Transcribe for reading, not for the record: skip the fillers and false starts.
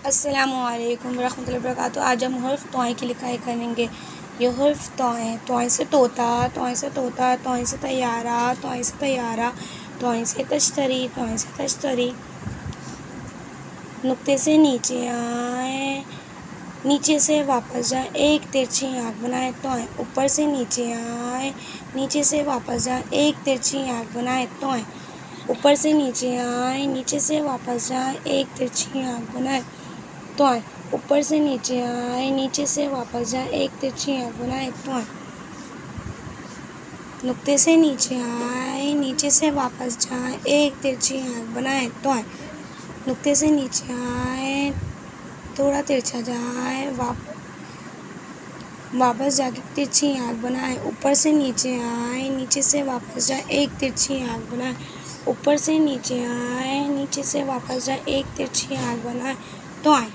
अस्सलामुअलैकुम रहमतुल्लाहि व बरकातुहू। आज हम हर्फ तोय की लिखाई करेंगे। ये हर्फ तोय है। तोय से तोता, तोय से तोता, तोय से तैयारा, तोय से तैयारा, तोय से तश्तरी, तोय से तश्तरी। नुक्ते से नीचे आए, नीचे से वापस जाए, एक तिरछी आँख बनाए तोय। ऊपर से नीचे आए, नीचे से वापस जाए, एक तिरछी आँख बनाए तोय। ऊपर से नीचे आए, नीचे से वापस जाए, एक तिरछी आँख बनाए तोय। ऊपर से नीचे आए, नीचे से वापस जाए, एक तिरछी आँख बनाए तोय। नुक्ते से नीचे आए, नीचे से वापस जाए, एक तिरछी आँख बनाए तोय। नुक्ते से नीचे आए, थोड़ा तिरछा जाए, वापस जाके तिरछी आँख बनाए। ऊपर से नीचे आए, नीचे से वापस जाए, एक तिरछी आँख बनाए। ऊपर से नीचे आए, नीचे से वापस जाए, एक तिरछी आँख बनाए तोय।